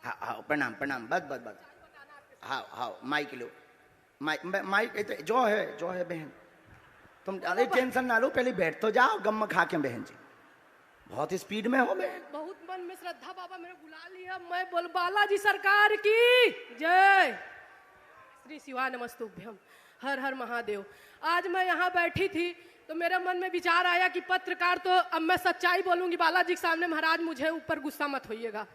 हाँ हाँ, प्रणाम प्रणाम, बस बस बस। हाँ हाँ, माइक लो, माइक जो है बहन, तुम अरे टेंशन ना लो, पहले बैठ तो जाओ, गम खा के बहन जी, बहुत स्पीड में हो बहन। बहुत मन में श्रद्धा, बाबा मेरे बुला लिया। मैं बोल बालाजी सरकार की जय, श्री शिवाय नमस्तुभ्यम, हर हर महादेव। आज मैं यहाँ बैठी थी तो मेरे मन में विचार आया कि पत्रकार तो अब मैं सच्चाई बोलूंगी बालाजी के सामने। महाराज मुझे ऊपर गुस्सा मत होइएगा,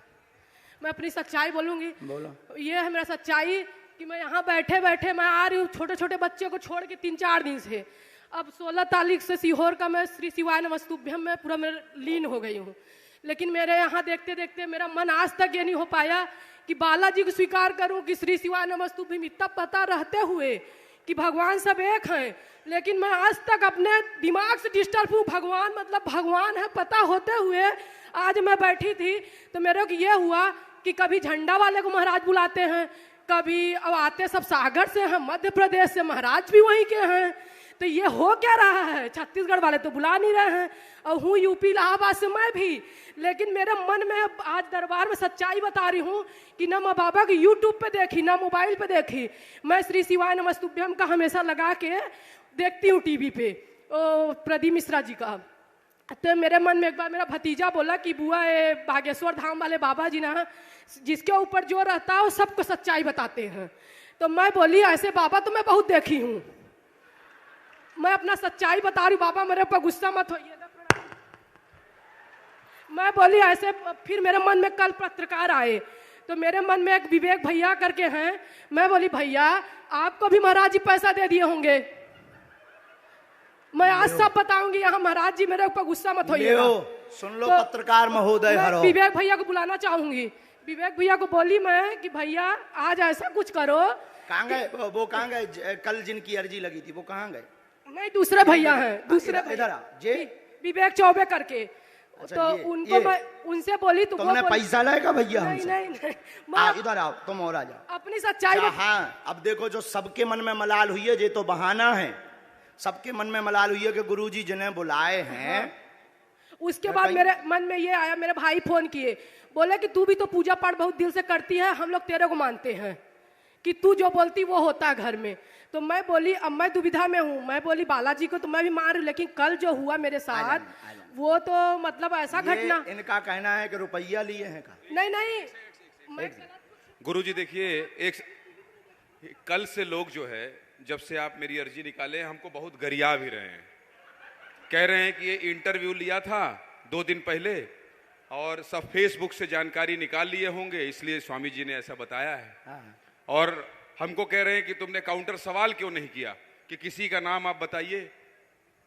मैं अपनी सच्चाई बोलूंगी। बोलो। ये है मेरा सच्चाई कि मैं यहाँ बैठे बैठे मैं आ रही हूँ छोटे छोटे बच्चे को छोड़ के 3-4 दिन से। अब 16 तारीख से सीहोर का मैं श्री शिवाय नमस्तुभ्यम में पूरा मैं लीन हो गई हूँ। लेकिन मेरे यहाँ देखते देखते मेरा मन आज तक ये नहीं हो पाया कि बालाजी को स्वीकार करूँ कि श्री शिवाय नमस्तुभ्यम इतना पता रहते हुए कि भगवान सब एक हैं, लेकिन मैं आज तक अपने दिमाग से डिस्टर्ब हूँ। भगवान मतलब भगवान है पता होते हुए आज मैं बैठी थी तो मेरे को ये हुआ कि कभी झंडा वाले को महाराज बुलाते हैं, कभी अब आते सब सागर से हैं, मध्य प्रदेश से महाराज भी वहीं के हैं। तो ये हो क्या रहा है? छत्तीसगढ़ वाले तो बुला नहीं रहे हैं और हूँ यूपी इलाहाबाद से मैं भी। लेकिन मेरे मन में आज दरबार में सच्चाई बता रही हूँ कि ना मैं बाबा की यूट्यूब पे देखी ना मोबाइल पे देखी, मैं श्री शिवाय नमस्तुभ्यम का हमेशा लगा के देखती हूँ टीवी पे प्रदीप मिश्रा जी का। तो मेरे मन में एक बार मेरा भतीजा बोला कि बुआ ये बागेश्वर धाम वाले बाबा जी ना जिसके ऊपर जो रहता है वो सबको सच्चाई बताते हैं। तो मैं बोली ऐसे बाबा तो मैं बहुत देखी हूँ, मैं अपना सच्चाई बता रही हूँ, बाबा मेरे ऊपर गुस्सा मत होइएगा। मैं बोली ऐसे। फिर मेरे मन में कल पत्रकार आए तो मेरे मन में एक विवेक भैया करके हैं, मैं बोली भैया आपको भी महाराज जी पैसा दे दिए होंगे, मैं आज सब बताऊंगी यहाँ, महाराज जी मेरे ऊपर गुस्सा मत होइएगा। सुन लो तो पत्रकार महोदय, मैं विवेक भैया को बुलाना चाहूंगी। विवेक भैया को बोली मैं कि भैया आज ऐसा कुछ करो। कहाँ गए वो, कहाँ गए कल जिनकी अर्जी लगी थी वो कहाँ गए? नहीं दूसरे भैया हैं, दूसरे इधर आ जे विवेक चौबे करके। अच्छा, तो उनको मैं उनसे बोली तो तुमने पैसा लाएगा भैया हमसे? नहीं नहीं, इधर आओ, तुम और आ जाओ। अपनी सच्चाई। हाँ, अब देखो जो सबके मन में मलाल हुई है ये तो बहाना है, सबके मन में मलाल हुई है कि गुरुजी जिन्हें बुलाए हैं। उसके बाद मेरे मन में ये आया, मेरे भाई फोन किए, बोले कि तू भी तो पूजा पाठ बहुत दिल से करती है, हम लोग तेरे को मानते हैं कि तू जो बोलती वो होता है घर में। तो मैं बोली अब मैं दुविधा में हूँ, मैं बोली बालाजी को तो मैं भी मान रही हूँ, लेकिन कल जो हुआ मेरे साथ वो तो मतलब ऐसा घटना। इनका कहना है कि रुपया लिए हैं का? नहीं गुरुजी देखिए, एक कल से लोग जो है जब से आप मेरी अर्जी निकाले हमको बहुत गरिया भी रहे हैं, कह रहे हैं कि ये इंटरव्यू लिया था 2 दिन पहले और सब फेसबुक से जानकारी निकाल लिए होंगे इसलिए स्वामी जी ने ऐसा बताया है। और हमको कह रहे हैं कि तुमने काउंटर सवाल क्यों नहीं किया कि किसी का नाम आप बताइए,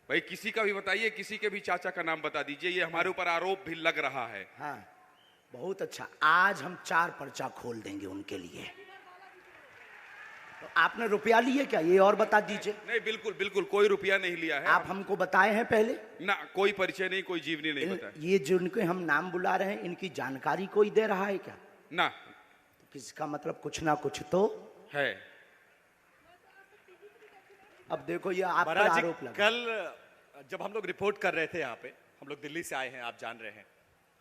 भाई किसी का भी बताइए, किसी के भी चाचा का नाम बता दीजिए, ये हमारे ऊपर आरोप भी लग रहा है। हाँ, बहुत अच्छा, आज हम 4 पर्चा खोल देंगे उनके लिए। तो आपने रुपया लिए क्या ये और बता दीजिए? नहीं बिल्कुल बिल्कुल कोई रुपया नहीं लिया है। आप हमको बताए हैं पहले ना? कोई परिचय नहीं, कोई जीवनी नहीं बताया। ये जिनके हम नाम बुला रहे हैं इनकी जानकारी कोई दे रहा है क्या? ना। तो इसका मतलब कुछ ना कुछ तो है। अब देखो ये आप पर आरोप लगा। कल जब हम लोग रिपोर्ट कर रहे थे यहाँ पे, हम लोग दिल्ली से आए हैं, आप जान रहे हैं।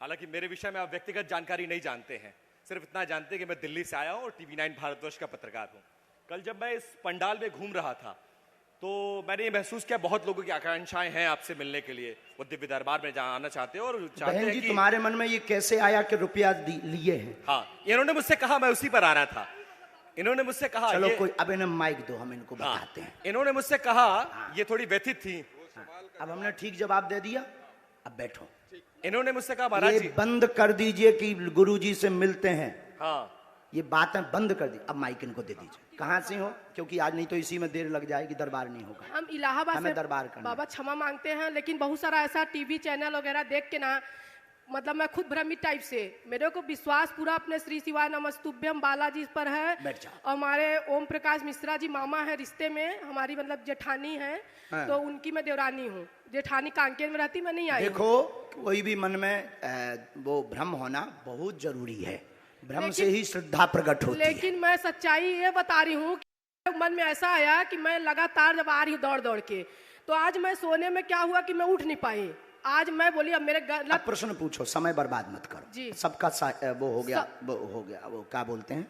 हालांकि मेरे विषय में आप व्यक्तिगत जानकारी नहीं जानते हैं, सिर्फ इतना जानते हैं कि मैं दिल्ली से आया हूँ और TV9 भारतवर्ष का पत्रकार हूँ। कल जब मैं इस पंडाल में घूम रहा था तो मैंने ये महसूस किया बहुत लोगों की आकांक्षाएं हैं आपसे मिलने के लिए, वो दिव्य दरबार में आना चाहते हैं और चाहते हैं कि तुम्हारे मन में ये कैसे आया कि रुपया लिए हैं? हाँ, इन्होंने मुझसे कहा, मैं उसी पर आ रहा था। इन्होंने मुझसे कहा चलो कोई अब इन्हें माइक दो, हम इनको बताते हैं। इन्होंने मुझसे कहा, ये थोड़ी व्यथित थी। अब हमने ठीक जवाब दे दिया, अब बैठो। इन्होंने मुझसे कहा महाराज जी बंद कर दीजिए कि गुरुजी से मिलते हैं। हाँ, ये बातें बंद कर दी। अब माइक इनको दे दीजिए। कहाँ से हो? क्योंकि आज नहीं तो इसी में देर लग जाएगी, दरबार नहीं होगा। हम इलाहाबाद से दरबार करना। बाबा क्षमा मांगते हैं, लेकिन बहुत सारा ऐसा टीवी चैनल वगैरह देख के ना मतलब मैं खुद भ्रमित टाइप से, मेरे को विश्वास पूरा अपने श्री शिवाय नमस्तुभ्यम बालाजी पर है। और हमारे ओम प्रकाश मिश्रा जी मामा है रिश्ते में, हमारी मतलब जेठानी है। तो उनकी मैं देवरानी हूँ, जेठानी कांकेर में रहती, मैं नहीं आई। देखो कोई भी मन में वो भ्रम होना बहुत जरूरी है, भ्रम से ही श्रद्धा प्रकट होती है। लेकिन मैं सच्चाई ये बता रही हूँ कि मन में ऐसा आया कि मैं लगातार जब आ रही हूँ दौड़ दौड़ के, तो आज मैं सोने में क्या हुआ कि मैं उठ नहीं पाई। आज मैं बोली अब मेरे अब गलत प्रश्न पूछो, समय बर्बाद मत करो। जी। सबका वो हो गया, वो क्या बोलते हैं,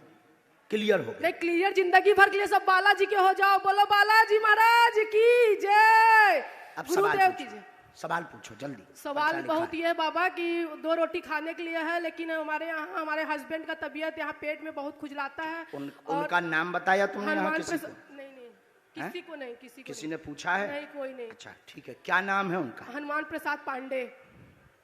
क्लियर हो गया। नहीं, क्लियर जिंदगी भर के लिए सब बालाजी के हो जाओ। बोलो बालाजी महाराज की जय, अब गुरुदेव की जय। सवाल पूछो जल्दी। सवाल अच्छा लिखा बहुत है। ये है बाबा कि 2 रोटी खाने के लिए है, लेकिन हमारे यहाँ हमारे हस्बैंड का तबीयत यहाँ पेट में बहुत खुजलाता है। और उनका नाम बताया तुमने यहाँ हनुमान किसी को? नहीं नहीं, किसी को नहीं, किसी को किसी ने पूछा है? नहीं, कोई नहीं। अच्छा ठीक है, क्या नाम है उनका? हनुमान प्रसाद पांडे।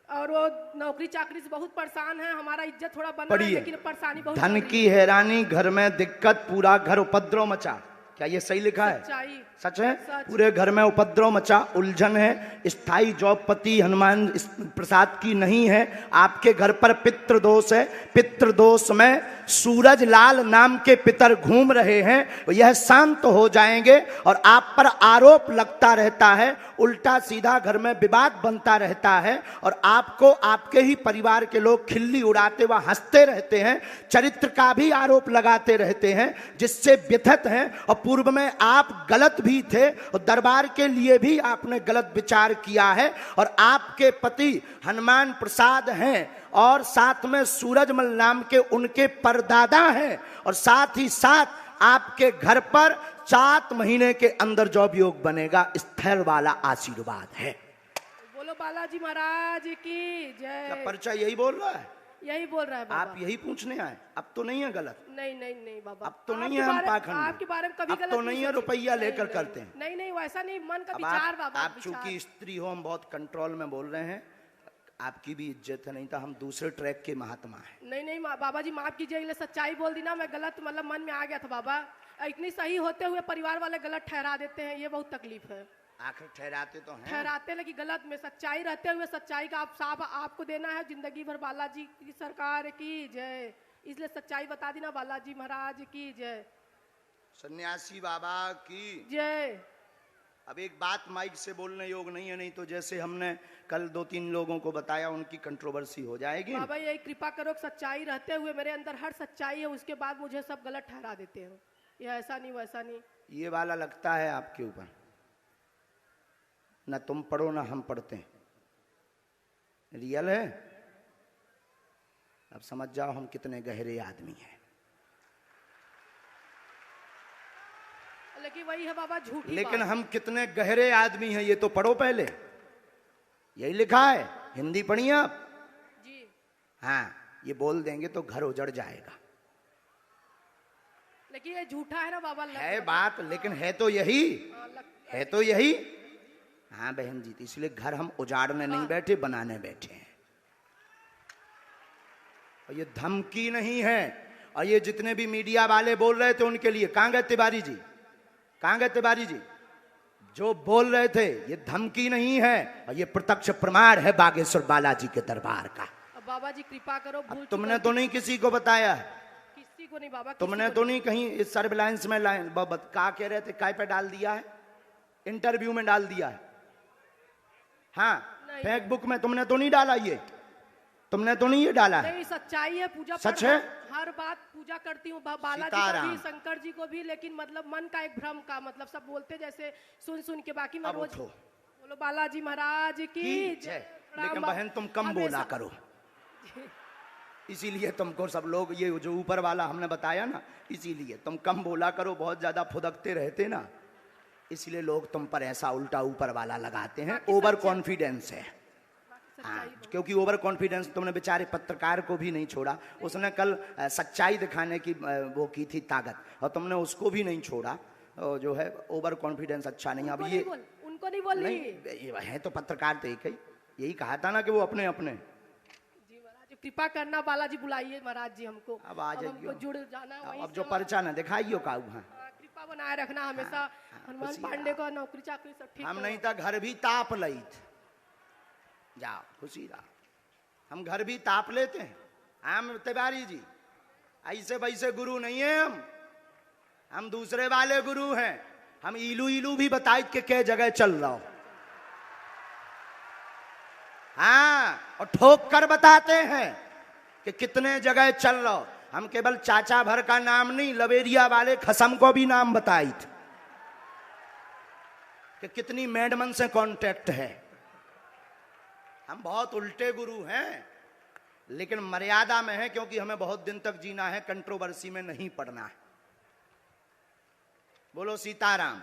और वो नौकरी चाकरी से बहुत परेशान है। हमारा इज्जत थोड़ा बना है, पढ़िए, लेकिन परेशानी बहुत धन हो रही की हैरानी, घर में दिक्कत, पूरा घर उपद्रव मचा। क्या ये सही लिखा है? सच्चाई। सच है? सच। पूरे घर में उपद्रव मचा, उलझन है, स्थायी जॉबपति हनुमान प्रसाद की नहीं है। आपके घर पर पितृदोष है, पितृदोष में सूरज लाल नाम के पितर घूम रहे हैं। यह शांत हो जाएंगे और आप पर आरोप लगता रहता है, उल्टा सीधा घर में विवाद बनता रहता है और आपको आपके ही परिवार के लोग खिल्ली उड़ाते व हंसते रहते हैं, चरित्र का भी आरोप लगाते रहते हैं, जिससे व्यथित हैं। और पूर्व में आप गलत भी थे और दरबार के लिए भी आपने गलत विचार किया है। और आपके पति हनुमान प्रसाद हैं और साथ में सूरजमल नाम के उनके परदादा हैं। और साथ ही साथ आपके घर पर 7 महीने के अंदर जॉब योग बनेगा, स्थिर वाला आशीर्वाद है। बोलो बालाजी महाराज की क्या जय। पर्चा यही बोल रहा है? यही बोल रहा है बाबा। आप यही पूछने आए? अब तो नहीं है गलत? नहीं नहीं नहीं बाबा, अब तो नहीं आपके है हम बारे- पाखंड में। आपके बारे में कभी अब गलत तो नहीं है सोचे। रुपया नहीं, लेकर नहीं, करते हैं। नहीं नहीं, वैसा नहीं, मन का अब विचार बाबा, आप विचार। चूंकि स्त्री हो, हम बहुत कंट्रोल में बोल रहे हैं, आपकी भी इज्जत है, नहीं तो हम दूसरे ट्रैक के महात्मा हैं। नहीं नहीं बाबा जी माफ कीजिए, सच्चाई बोल दी ना, मैं गलत मतलब मन में आ गया था बाबा। इतनी सही होते हुए परिवार वाले गलत ठहरा देते हैं, ये बहुत तकलीफ है। आखिर ठहराते तो हैं। ठहराते लेकिन गलत में, सच्चाई रहते हुए सच्चाई का आप साफ आपको देना है। जिंदगी भर बालाजी की सरकार की जय, इसलिए सच्चाई बता दी ना, बालाजी महाराज की जय। सन्यासी बाबा की जय। अब एक बात माइक से बोलने योग नहीं है, नहीं तो जैसे हमने कल 2-3 लोगों को बताया उनकी कंट्रोवर्सी हो जाएगी। बाबा यही कृपा करो, सच्चाई रहते हुए मेरे अंदर हर सच्चाई है, उसके बाद मुझे सब गलत ठहरा देते हो। ये ऐसा नहीं वैसा नहीं। ये वाला लगता है आपके ऊपर, न तुम पढ़ो ना हम पढ़ते हैं, रियल है। अब समझ जाओ हम कितने गहरे आदमी हैं। लेकिन वही है बाबा, झूठी लेकिन बात। हम कितने गहरे आदमी हैं ये तो पढ़ो पहले, यही लिखा है। हिंदी पढ़िए आप? जी। हाँ, ये बोल देंगे तो घर उजड़ जाएगा। लेकिन ये झूठा है ना बाबा। है बात, लेकिन है तो यही, है तो यही। हाँ बहन जी, तो इसलिए घर हम उजाड़ने नहीं बैठे, बनाने बैठे हैं। और ये धमकी नहीं है। और ये जितने भी मीडिया वाले बोल रहे थे उनके लिए, कहाँ गए तिवारी जी, कहाँ गए तिवारी जी? जो बोल रहे थे ये धमकी नहीं है, और ये प्रत्यक्ष प्रमाण है बागेश्वर बालाजी के दरबार का। अब बाबा जी कृपा करो, भूल तुमने तो नहीं किसी को बताया है, किसी को नहीं बाबा, तुमने तो नहीं कहीं इस सर्विलांस में लाइन क्या कह रहे थे, काय पे डाल दिया है, इंटरव्यू में डाल दिया है। हाँ, नहीं। फेसबुक में तुमने तो नहीं डाला, ये तुमने तो नहीं ये डाला है। नहीं, सच्चाई है, पूजा सच पाठ है? हर बात पूजा करती हूँ, बालाजी को सीताराम। भी, शंकर जी को भी, लेकिन मतलब मन का एक भ्रम का मतलब सब बोलते जैसे सुन सुन के, बाकी मैं अब रोज उठो। बोलो बालाजी महाराज की की जय। जय। राम लेकिन बाबा- बहन तुम कम हमेशा- बोला करो, इसीलिए तुमको सब लोग, ये जो ऊपर वाला हमने बताया ना, इसीलिए तुम कम बोला करो, बहुत ज्यादा फुदकते रहते ना, इसलिए लोग तुम पर ऐसा उल्टा ऊपर वाला लगाते हैं। बाकी ओवर सच्चाई- कॉन्फिडेंस है। हाँ, सच्चाई बहुत। क्योंकि ओवर कॉन्फिडेंस तुमने बेचारे पत्रकार को भी नहीं छोड़ा। उसने कल सच्चाई दिखाने की वो की थी ताकत, और तुमने उसको भी नहीं छोड़ा। जो है ओवर कॉन्फिडेंस अच्छा नहीं। अब उनको ये नहीं बोल, उनको नहीं बोल रही। नहीं, ये है तो पत्रकार तो एक ही, यही कहा था ना कि वो अपने अपने। जी महाराज जी, कृपा करना, बालाजी बुलाइए महाराज जी हमको। अब आ हमको जाइयो। जुड़ जाना वहीं अब से जो हमारा- पर्चा ना दिखाइयो का हाँ। हाँ, कृपा बनाए रखना हमेशा। हनुमान खुशी पांडे का नौकरी चाकरी सब ठीक हम हो। नहीं था घर भी ताप लई जाओ, खुशी रहा। हम घर भी ताप लेते हैं। हम तिवारी जी ऐसे वैसे गुरु नहीं है, हम दूसरे वाले गुरु हैं। हम इलू इलू भी बताए कि क्या जगह चल रहा हो। हाँ, और ठोक कर बताते हैं कि कितने जगह चल रहा हो। हम केवल चाचा भर का नाम नहीं, लवेरिया वाले खसम को भी नाम बताई थे कि कितनी मैडमन से कांटेक्ट है। हम बहुत उल्टे गुरु हैं, लेकिन मर्यादा में है, क्योंकि हमें बहुत दिन तक जीना है, कंट्रोवर्सी में नहीं पड़ना है। बोलो सीताराम।